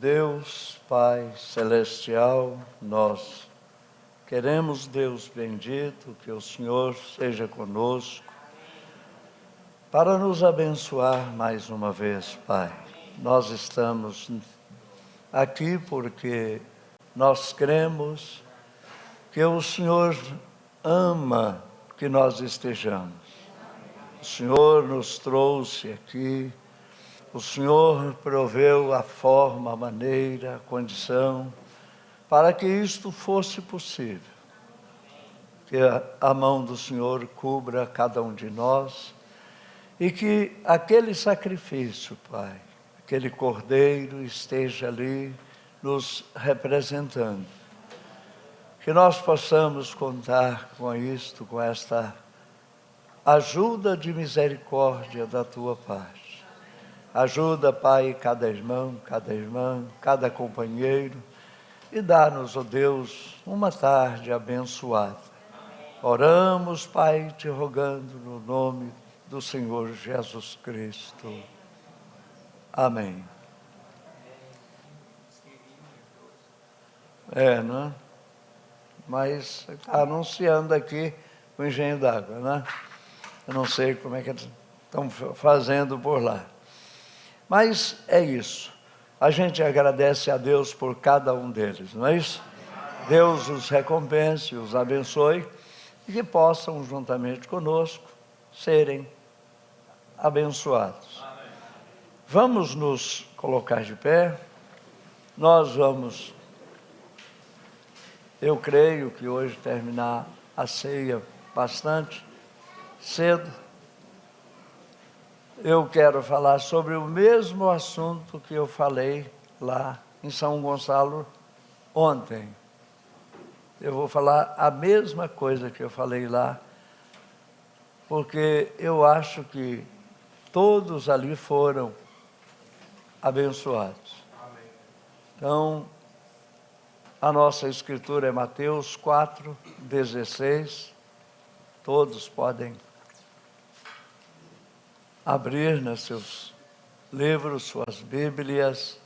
Deus, Pai Celestial, nós queremos, Deus bendito, que o Senhor seja conosco, para nos abençoar mais uma vez, Pai. Nós estamos aqui porque nós cremos que o Senhor ama que nós estejamos. O Senhor nos trouxe aqui, o Senhor proveu a forma, a maneira, a condição, para que isto fosse possível. Que a mão do Senhor cubra cada um de nós e que aquele sacrifício, Pai, aquele cordeiro esteja ali nos representando. Que nós possamos contar com isto, com esta ajuda de misericórdia da Tua parte. Ajuda, Pai, cada irmão, cada irmã, cada companheiro, e dá-nos, ó Deus, uma tarde abençoada. Oramos, Pai, te rogando no nome do Senhor Jesus Cristo. Amém. Não é? Mas está anunciando aqui o engenho d'água, né? Eu não sei como é que eles estão fazendo por lá. Mas é isso. A gente agradece a Deus por cada um deles, não é isso? Deus os recompense, os abençoe e que possam, juntamente conosco, serem abençoados. Vamos nos colocar de pé. Nós vamos, eu creio que hoje terminar a ceia bastante cedo. Eu quero falar sobre o mesmo assunto que eu falei lá em São Gonçalo ontem. Eu vou falar a mesma coisa que eu falei lá, porque eu acho que todos ali foram abençoados. Então, a nossa escritura é Mateus 4:16. Todos podem abrir nos seus livros, suas Bíblias,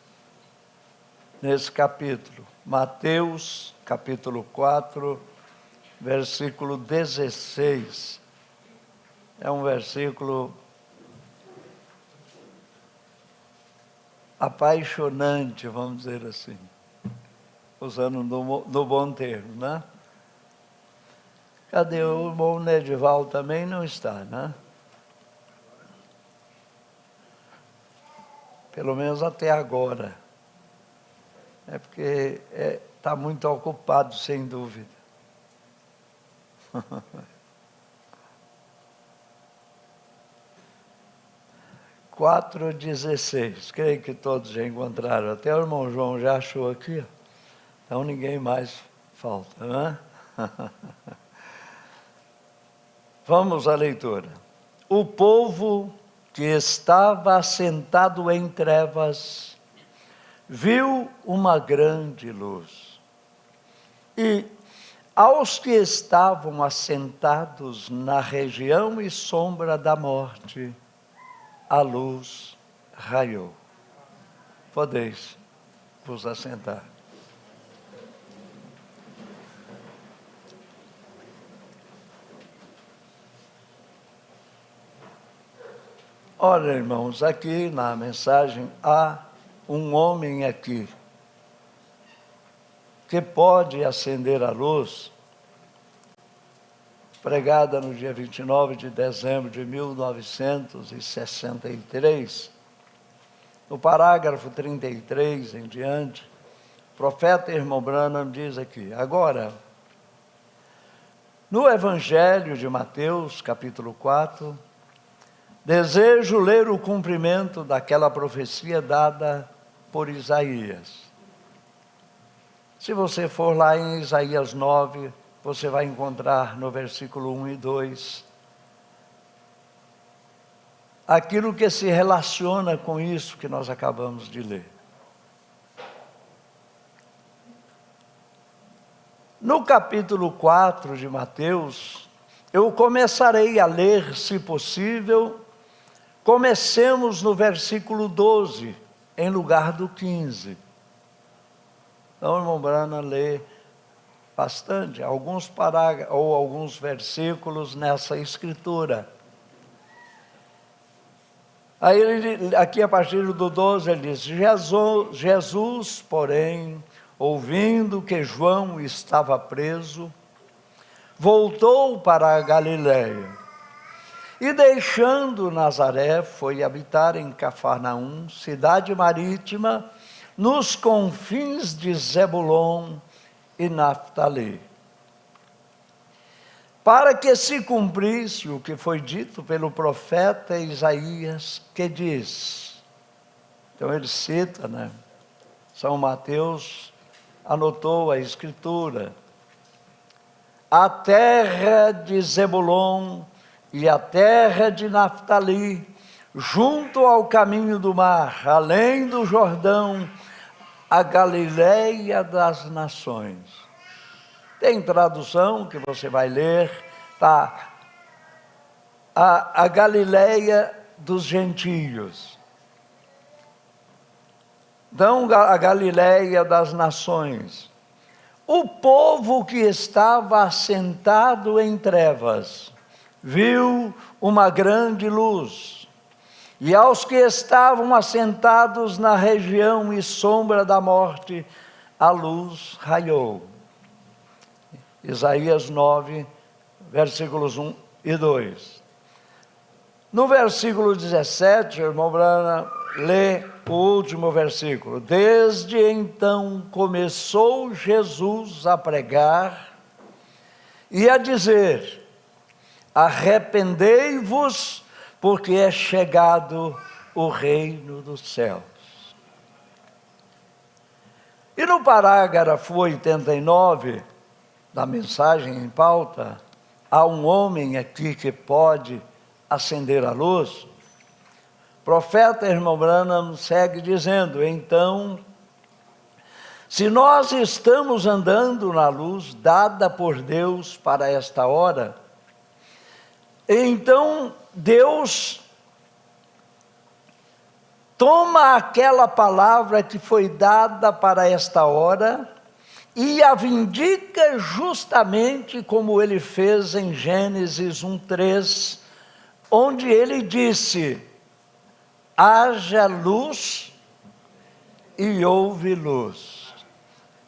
nesse capítulo. Mateus, capítulo 4, versículo 16. É um versículo apaixonante, vamos dizer assim, usando no bom termo, né? Cadê o irmão Nedival? Também não está, né? Pelo menos até agora. É porque está muito ocupado, sem dúvida. 4:16. Creio que todos já encontraram. Até o irmão João já achou aqui. Então ninguém mais falta, né? Vamos à leitura. O povo que estava assentado em trevas, viu uma grande luz. E aos que estavam assentados na região e sombra da morte, a luz raiou. Podeis vos assentar. Ora, irmãos, aqui na mensagem há um homem aqui que pode acender a luz, pregada no dia 29 de dezembro de 1963, no parágrafo 33 em diante, o profeta irmão Branham diz aqui: agora, no Evangelho de Mateus, capítulo 4, desejo ler o cumprimento daquela profecia dada por Isaías. Se você for lá em Isaías 9, você vai encontrar no versículo 1 e 2 aquilo que se relaciona com isso que nós acabamos de ler. No capítulo 4 de Mateus, eu começarei a ler, se possível. Comecemos no versículo 12, em lugar do 15. Então, o irmão Brana lê bastante, alguns parágrafos ou alguns versículos nessa escritura. Aí, aqui a partir do 12, ele diz: Jesus, porém, ouvindo que João estava preso, voltou para a Galiléia. E deixando Nazaré, foi habitar em Cafarnaum, cidade marítima, nos confins de Zebulon e Naftali, para que se cumprisse o que foi dito pelo profeta Isaías, que diz. Então ele cita, São Mateus anotou a escritura: a terra de Zebulon e a terra de Naftali, junto ao caminho do mar, além do Jordão, a Galiléia das nações. Tem tradução que você vai ler, tá? A Galiléia dos gentios. Então, a Galiléia das nações. O povo que estava assentado em trevas viu uma grande luz, e aos que estavam assentados na região e sombra da morte, a luz raiou. Isaías 9, versículos 1 e 2. No versículo 17, o irmão Brana lê o último versículo. Desde então começou Jesus a pregar e a dizer: arrependei-vos, porque é chegado o reino dos céus. E no parágrafo 89 da mensagem em pauta, há um homem aqui que pode acender a luz. O profeta irmão Branham segue dizendo: então, se nós estamos andando na luz dada por Deus para esta hora, então Deus toma aquela palavra que foi dada para esta hora e a vindica justamente como ele fez em Gênesis 1:3, onde ele disse: haja luz e houve luz.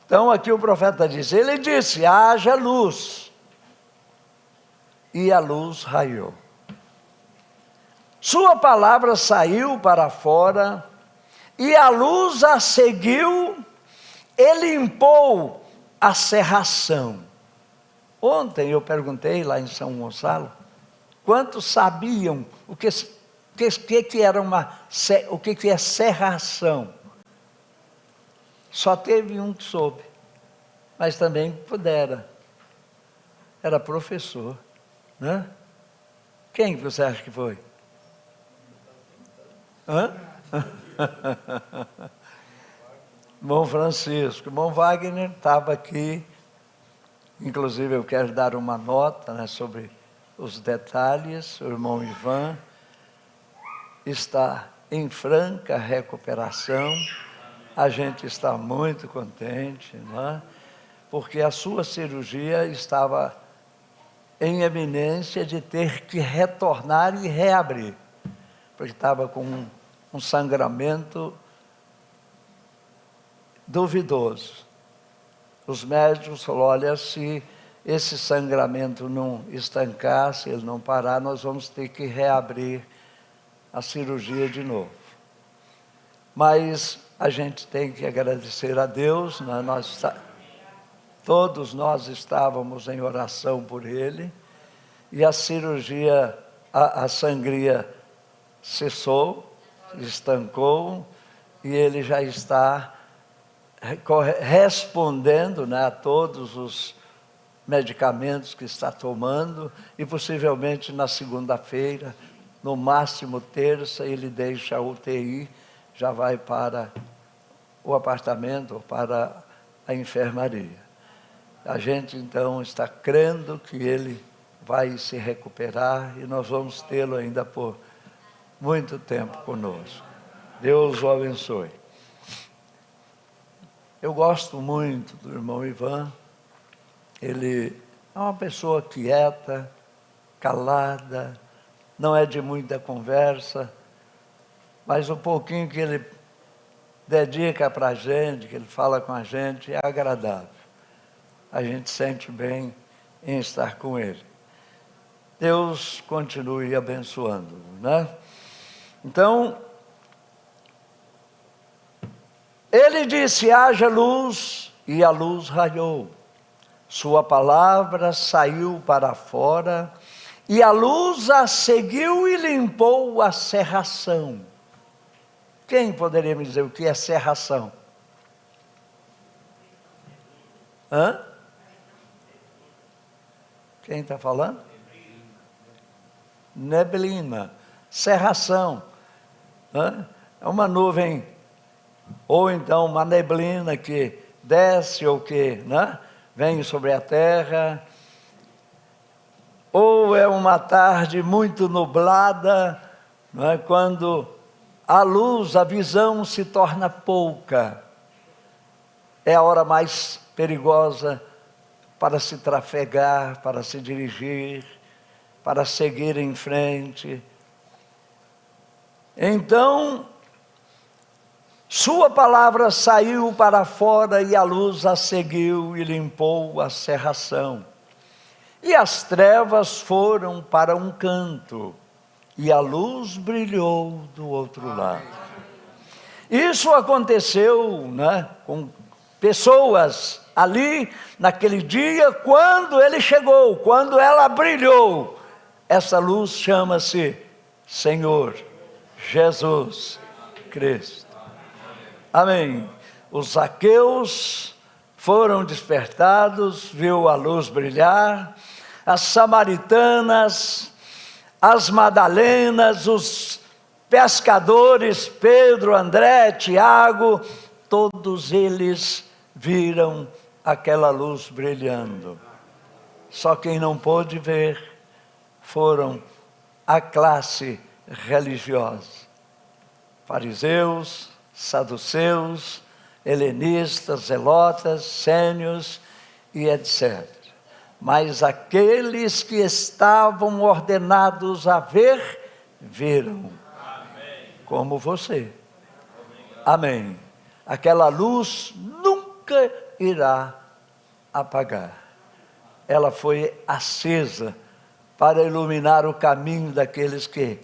Então aqui o profeta diz, ele disse: haja luz, e a luz raiou. Sua palavra saiu para fora, e a luz a seguiu, e limpou a cerração. Ontem eu perguntei lá em São Gonçalo, quantos sabiam o que era o que é cerração? Só teve um que soube, mas também pudera. Era professor, né? Quem você acha que foi? Irmão Francisco. Irmão Wagner estava aqui, inclusive eu quero dar uma nota, sobre os detalhes. O irmão Ivan está em franca recuperação, a gente está muito contente, porque a sua cirurgia estava em eminência de ter que retornar e reabrir, porque estava com um sangramento duvidoso. Os médicos falaram: olha, se esse sangramento não estancar, se ele não parar, nós vamos ter que reabrir a cirurgia de novo. Mas a gente tem que agradecer a Deus, todos nós estávamos em oração por ele, e a cirurgia, a sangria cessou, estancou, e ele já está respondendo, a todos os medicamentos que está tomando, e possivelmente na segunda-feira, no máximo terça, ele deixa a UTI, já vai para o apartamento, para a enfermaria. A gente então está crendo que ele vai se recuperar e nós vamos tê-lo ainda por muito tempo conosco. Deus o abençoe. Eu gosto muito do irmão Ivan. Ele é uma pessoa quieta, calada, não é de muita conversa, mas o pouquinho que ele dedica para a gente, que ele fala com a gente, é agradável. A gente sente bem em estar com ele. Deus continue abençoando, né? Então, ele disse: haja luz, e a luz raiou. Sua palavra saiu para fora, e a luz a seguiu e limpou a cerração. Quem poderia me dizer o que é cerração? Hã? Quem está falando? Neblina. Cerração. Hã? É uma nuvem, ou então uma neblina que desce ou que, né, vem sobre a terra. Ou é uma tarde muito nublada, não é? Quando a luz, a visão se torna pouca. É a hora mais perigosa para se trafegar, para se dirigir, para seguir em frente. Então, sua palavra saiu para fora e a luz a seguiu e limpou a cerração. E as trevas foram para um canto, e a luz brilhou do outro lado. Isso aconteceu, né, com pessoas ali, naquele dia, quando ele chegou, quando ela brilhou. Essa luz chama-se Senhor Jesus Cristo. Amém. Os Zaqueus foram despertados, viu a luz brilhar. As samaritanas, as madalenas, os pescadores, Pedro, André, Tiago, todos eles viram aquela luz brilhando. Só quem não pôde ver foram a classe religiosa. Fariseus, saduceus, helenistas, zelotas, sênios e etc. Mas aqueles que estavam ordenados a ver, viram. Amém. Como você. Amém. Aquela luz nunca irá apagar. Ela foi acesa para iluminar o caminho daqueles que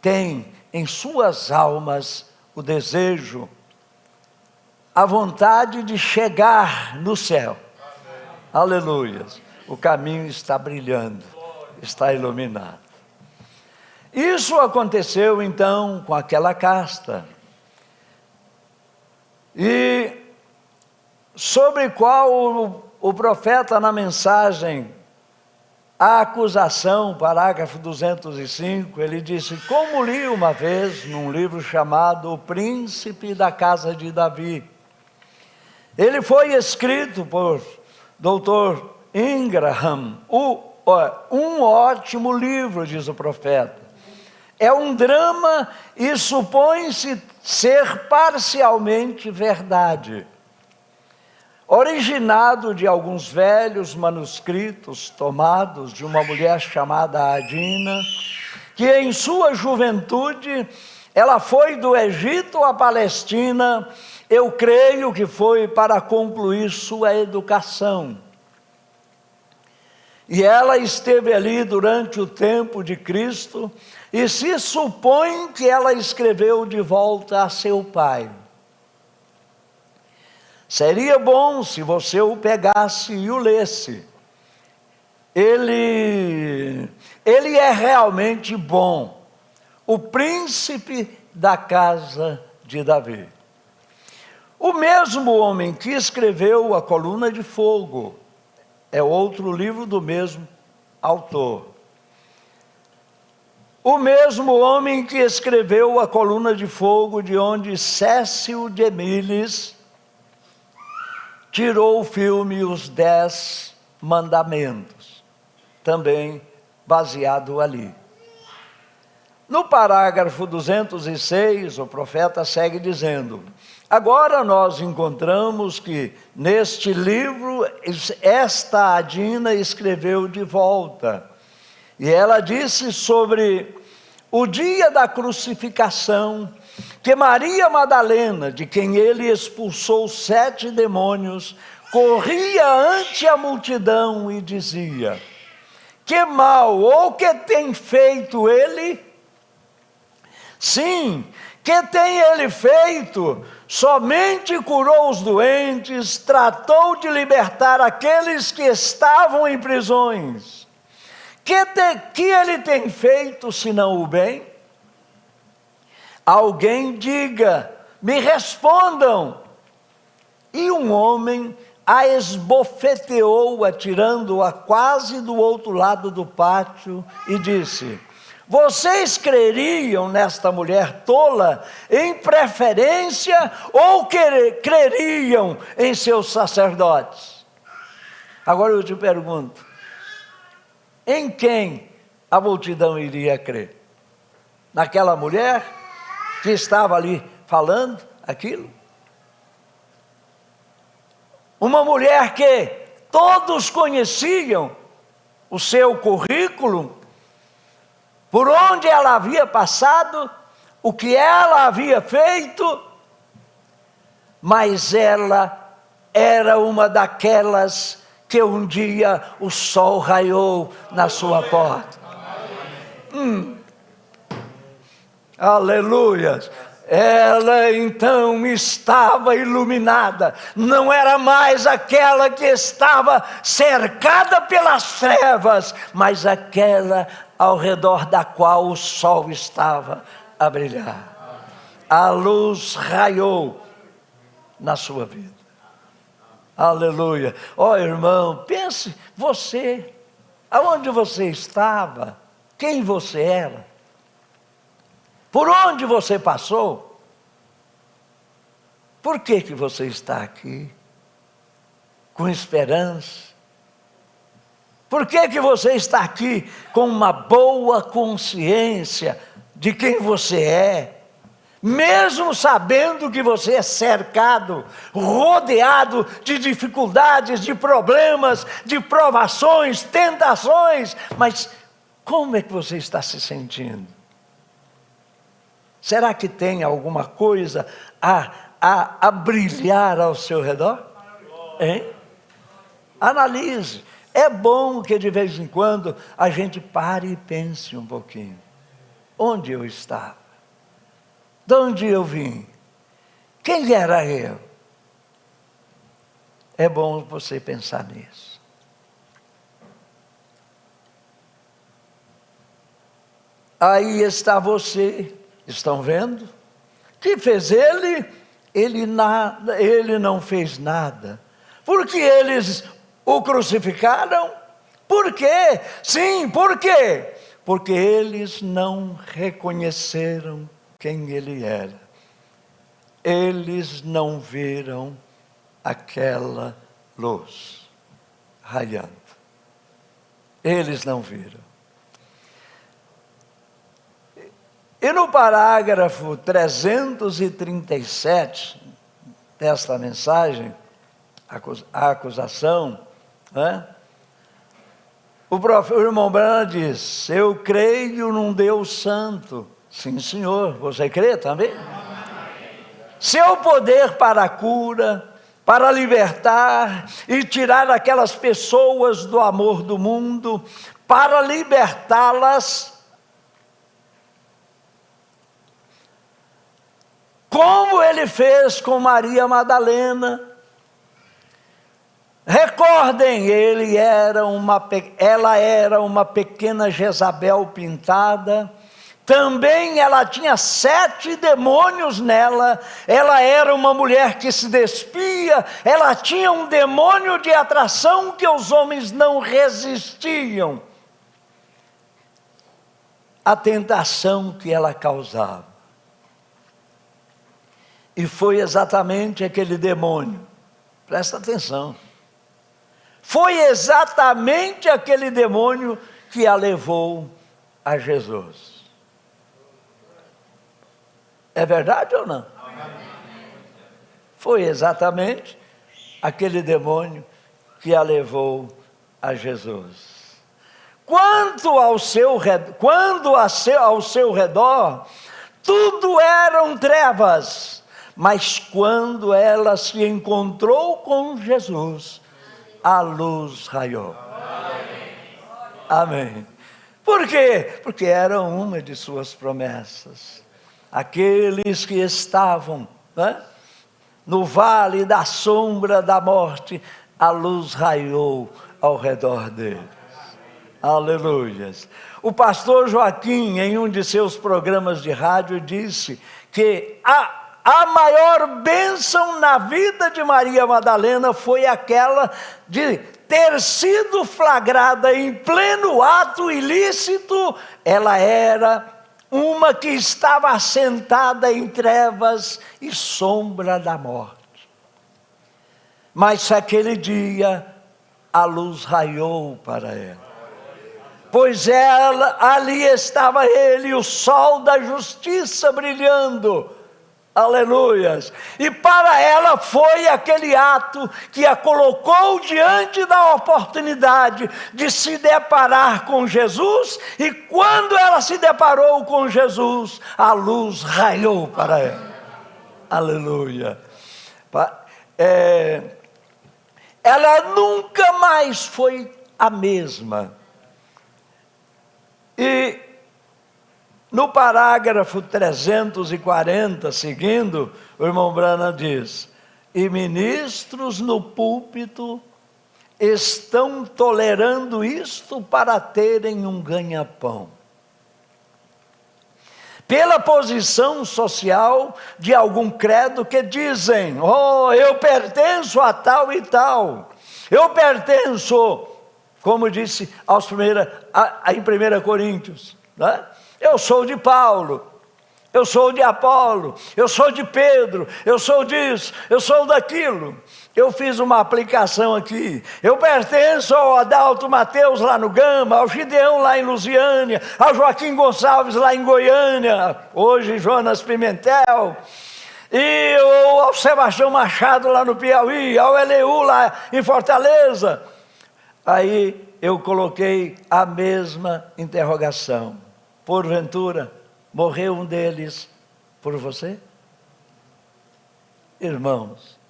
têm em suas almas o desejo, a vontade de chegar no céu. Aleluia. O caminho está brilhando, está iluminado. Isso aconteceu então com aquela casta, e sobre qual o profeta, na mensagem, a acusação, parágrafo 205, ele disse: como li uma vez num livro chamado O Príncipe da Casa de Davi. Ele foi escrito por Dr. Ingraham, um ótimo livro, diz o profeta. É um drama e supõe-se ser parcialmente verdade. Originado de alguns velhos manuscritos tomados de uma mulher chamada Adina, que em sua juventude ela foi do Egito à Palestina. Eu creio que foi para concluir sua educação. E ela esteve ali durante o tempo de Cristo, e se supõe que ela escreveu de volta a seu pai. Seria bom se você o pegasse e o lesse. Ele é realmente bom. O príncipe da casa de Davi. O mesmo homem que escreveu A Coluna de Fogo é outro livro do mesmo autor. O mesmo homem que escreveu A Coluna de Fogo, de onde Cécio de Emilis tirou o filme Os 10 Mandamentos, também baseado ali. No parágrafo 206, o profeta segue dizendo: agora nós encontramos que neste livro, esta Adina escreveu de volta. E ela disse sobre o dia da crucificação, que Maria Madalena, de quem ele expulsou 7 demônios, corria ante a multidão e dizia: que mal ou que tem feito ele? Sim, que tem ele feito? Somente curou os doentes, tratou de libertar aqueles que estavam em prisões. Que ele tem feito senão o bem? Alguém diga, me respondam. E um homem a esbofeteou, atirando-a quase do outro lado do pátio, e disse: vocês creriam nesta mulher tola em preferência ou creriam em seus sacerdotes? Agora eu te pergunto, em quem a multidão iria crer? Naquela mulher que estava ali falando aquilo? Uma mulher que todos conheciam o seu currículo, por onde ela havia passado, o que ela havia feito, mas ela era uma daquelas que um dia o sol raiou na sua porta. Aleluia! Ela então estava iluminada, não era mais aquela que estava cercada pelas trevas, mas aquela ao redor da qual o sol estava a brilhar. A luz raiou na sua vida. Aleluia. Ó irmão, pense você, aonde você estava, quem você era, por onde você passou, por que você está aqui, com esperança? Por que você está aqui com uma boa consciência de quem você é? Mesmo sabendo que você é cercado, rodeado de dificuldades, de problemas, de provações, tentações, mas como é que você está se sentindo? Será que tem alguma coisa a brilhar ao seu redor? Hein? Analise. É bom que de vez em quando a gente pare e pense um pouquinho. Onde eu estava? De onde eu vim? Quem era eu? É bom você pensar nisso. Aí está você, estão vendo? Que fez ele? Ele não fez nada. Porque eles o crucificaram? Por quê? Sim, por quê? Porque eles não reconheceram quem ele era. Eles não viram aquela luz raiando. Eles não viram. E no parágrafo 337 desta mensagem, a acusação, né? O irmão Branham diz: eu creio num Deus santo. Sim, senhor, você crê também? Seu poder para a cura, para libertar e tirar aquelas pessoas do amor do mundo, para libertá-las, como ele fez com Maria Madalena. Recordem, ela era uma pequena Jezabel pintada. Também ela tinha 7 demônios nela. Ela era uma mulher que se despia. Ela tinha um demônio de atração que os homens não resistiam à tentação que ela causava. E foi exatamente aquele demônio, presta atenção, foi exatamente aquele demônio que a levou a Jesus. É verdade ou não? Foi exatamente aquele demônio que a levou a Jesus. Quando ao seu redor, tudo eram trevas, mas quando ela se encontrou com Jesus, a luz raiou. Amém. Por quê? Porque era uma de suas promessas. Aqueles que estavam, no vale da sombra da morte, a luz raiou ao redor deles. Aleluias. O pastor Joaquim, em um de seus programas de rádio, disse que a maior bênção na vida de Maria Madalena foi aquela de ter sido flagrada em pleno ato ilícito. Ela era uma que estava assentada em trevas e sombra da morte. Mas aquele dia a luz raiou para ela. Pois ali estava ele, o sol da justiça brilhando. Aleluias. E para ela foi aquele ato que a colocou diante da oportunidade de se deparar com Jesus. E quando ela se deparou com Jesus, a luz raiou para ela. Aleluia. Ela nunca mais foi a mesma. E no parágrafo 340, seguindo, o irmão Branham diz: e ministros no púlpito estão tolerando isto para terem um ganha-pão. Pela posição social de algum credo que dizem: eu pertenço a tal e tal, eu pertenço, como disse em 1 Coríntios, eu sou de Paulo, eu sou de Apolo, eu sou de Pedro, eu sou disso, eu sou daquilo. Eu fiz uma aplicação aqui. Eu pertenço ao Adalto Mateus lá no Gama, ao Gideão lá em Lusiânia, ao Joaquim Gonçalves lá em Goiânia, hoje Jonas Pimentel, e ao Sebastião Machado lá no Piauí, ao Eleu lá em Fortaleza. Aí eu coloquei a mesma interrogação: porventura morreu um deles por você? Irmãos,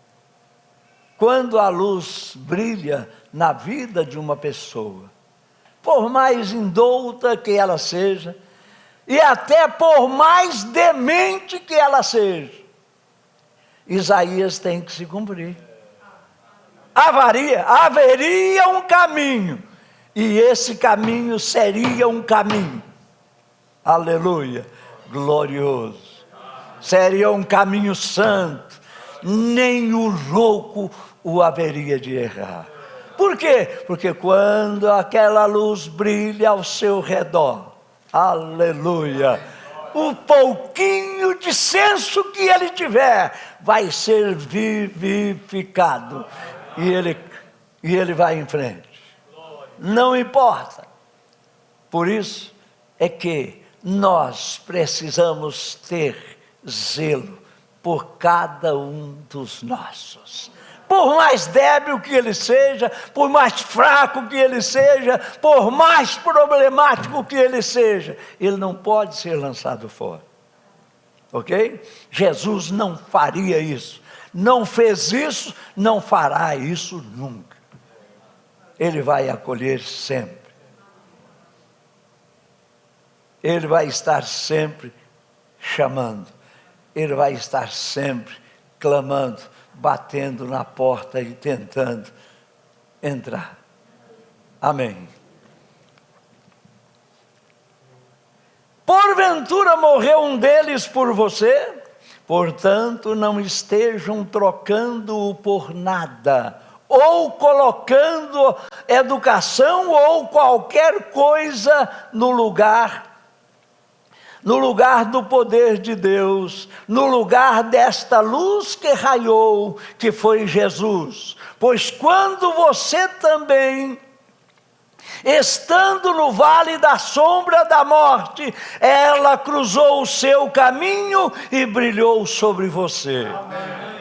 quando a luz brilha na vida de uma pessoa, por mais indouta que ela seja, e até por mais demente que ela seja, Isaías tem que se cumprir. Haveria um caminho, e esse caminho seria um caminho, aleluia, glorioso, seria um caminho santo, nem o louco o haveria de errar. Por quê? Porque quando aquela luz brilha ao seu redor, aleluia, o pouquinho de senso que ele tiver vai ser vivificado. E ele vai em frente. Não importa. Por isso é que nós precisamos ter zelo por cada um dos nossos. Por mais débil que ele seja, por mais fraco que ele seja, por mais problemático que ele seja, ele não pode ser lançado fora. Ok? Jesus não faria isso. Não fez isso, não fará isso nunca. Ele vai acolher sempre. Ele vai estar sempre chamando. Ele vai estar sempre clamando, batendo na porta e tentando entrar. Amém. Porventura morreu um deles por você? Portanto, não estejam trocando-o por nada, ou colocando educação ou qualquer coisa no lugar do poder de Deus, no lugar desta luz que raiou, que foi Jesus. Pois quando você também Estando no vale da sombra da morte, ela cruzou o seu caminho e brilhou sobre você. Amém.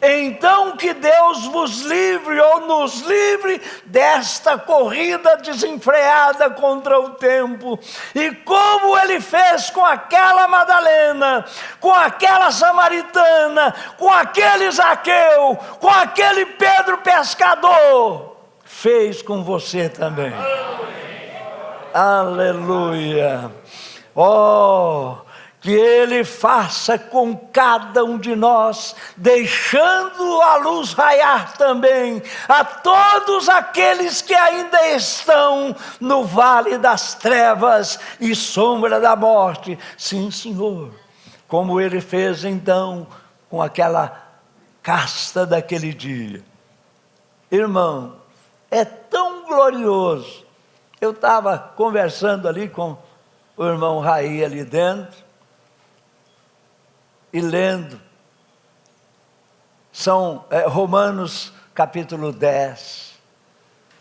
Então que Deus vos livre ou nos livre desta corrida desenfreada contra o tempo. E como Ele fez com aquela Madalena, com aquela samaritana, com aquele Zaqueu, com aquele Pedro pescador, fez com você também. Aleluia. Oh, que Ele faça com cada um de nós, deixando a luz raiar também a todos aqueles que ainda estão no vale das trevas e sombra da morte. Sim, Senhor, como Ele fez então com aquela casta daquele dia. Irmão, é tão glorioso. Eu estava conversando ali com o irmão Raí ali dentro, e lendo, Romanos capítulo 10,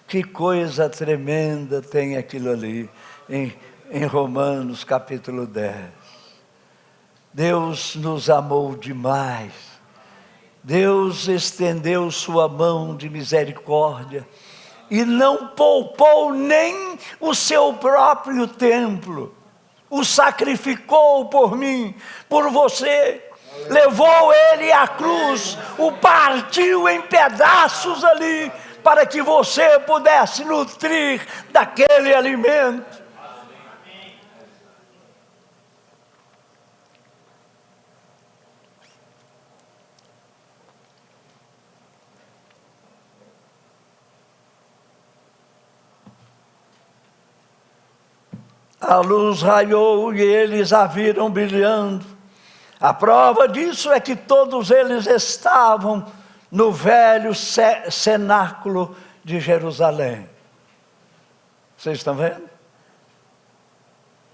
que coisa tremenda tem aquilo ali, em Romanos capítulo 10, Deus nos amou demais, Deus estendeu sua mão de misericórdia, e não poupou nem o seu próprio templo, o sacrificou por mim, por você, levou Ele à cruz, o partiu em pedaços ali, para que você pudesse nutrir daquele alimento. A luz raiou e eles a viram brilhando. A prova disso é que todos eles estavam no velho cenáculo de Jerusalém. Vocês estão vendo?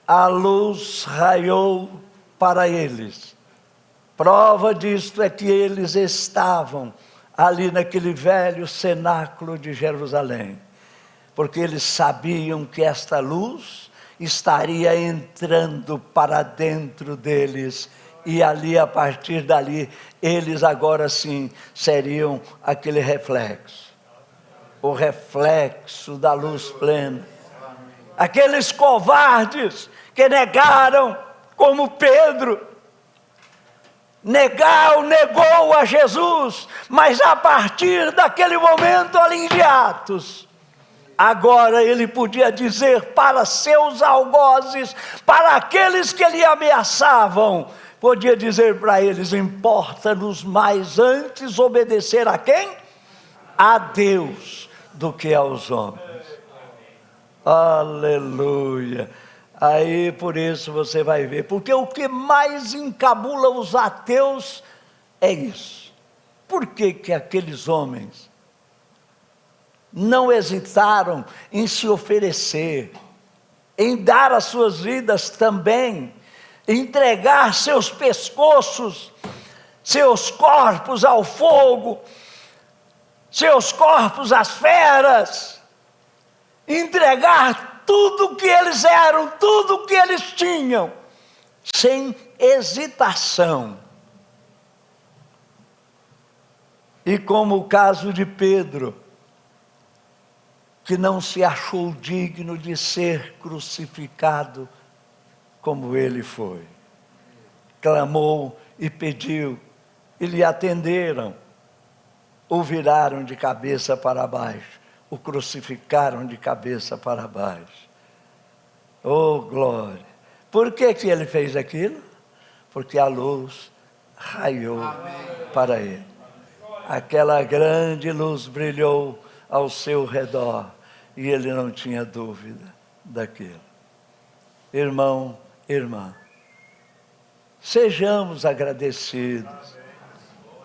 A luz raiou para eles. Prova disso é que eles estavam ali naquele velho cenáculo de Jerusalém. Porque eles sabiam que esta luz estaria entrando para dentro deles, e ali, a partir dali, eles agora sim seriam aquele reflexo, o reflexo da luz plena. Aqueles covardes que negaram, como Pedro, negou a Jesus, mas a partir daquele momento ali em Atos, agora ele podia dizer para seus algozes, para aqueles que lhe ameaçavam, podia dizer para eles: importa-nos mais antes obedecer a quem? A Deus, do que aos homens. Aleluia. Aí por isso você vai ver, porque o que mais encabula os ateus é isso. Por que que aqueles homens não hesitaram em se oferecer, em dar as suas vidas também, entregar seus pescoços, seus corpos ao fogo, seus corpos às feras, entregar tudo o que eles eram, tudo o que eles tinham, sem hesitação. E como o caso de Pedro, que não se achou digno de ser crucificado como ele foi. Clamou e pediu, e lhe atenderam. O viraram de cabeça para baixo, o crucificaram de cabeça para baixo. Oh, glória! Por que que ele fez aquilo? Porque a luz raiou para ele. Aquela grande luz brilhou ao seu redor, e ele não tinha dúvida daquilo. Irmão, irmã, sejamos agradecidos,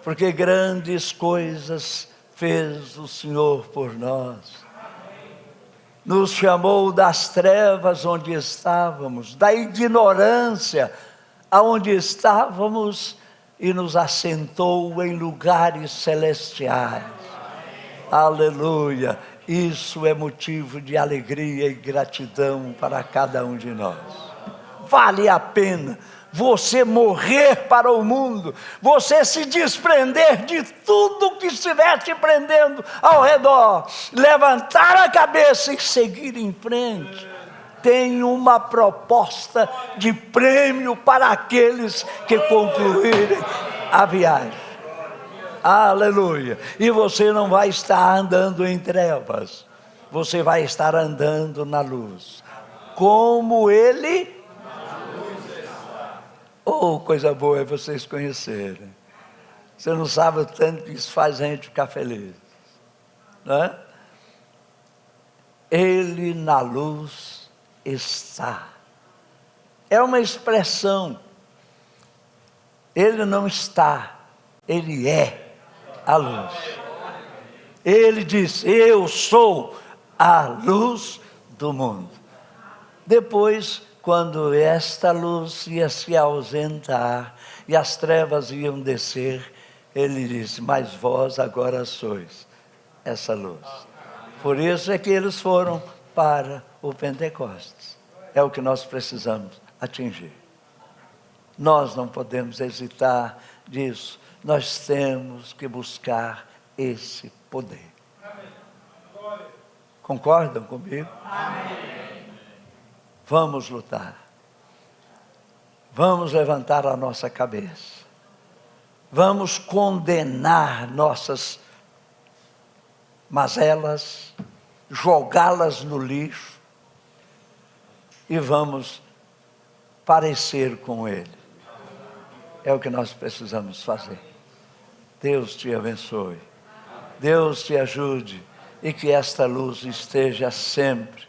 porque grandes coisas fez o Senhor por nós. Nos chamou das trevas onde estávamos, da ignorância aonde estávamos, e nos assentou em lugares celestiais. Aleluia! Isso é motivo de alegria e gratidão para cada um de nós. Vale a pena você morrer para o mundo, você se desprender de tudo que estiver te prendendo ao redor, levantar a cabeça e seguir em frente. Tem uma proposta de prêmio para aqueles que concluírem a viagem. Aleluia! E você não vai estar andando em trevas, você vai estar andando na luz, como Ele. Oh, coisa boa é vocês conhecerem. Você não sabe o tanto que isso faz a gente ficar feliz, não é? Ele na luz está. É uma expressão. Ele não está, Ele é a luz. Ele diz: eu sou a luz do mundo. Depois, quando esta luz ia se ausentar e as trevas iam descer, ele disse: mas vós agora sois essa luz. Por isso é que eles foram para o Pentecostes. É o que nós precisamos atingir. Nós não podemos hesitar disso. Nós temos que buscar esse poder. Concordam comigo? Amém. Vamos lutar. Vamos levantar a nossa cabeça. Vamos condenar nossas mazelas, jogá-las no lixo e vamos parecer com Ele. É o que nós precisamos fazer. Deus te abençoe. Deus te ajude e que esta luz esteja sempre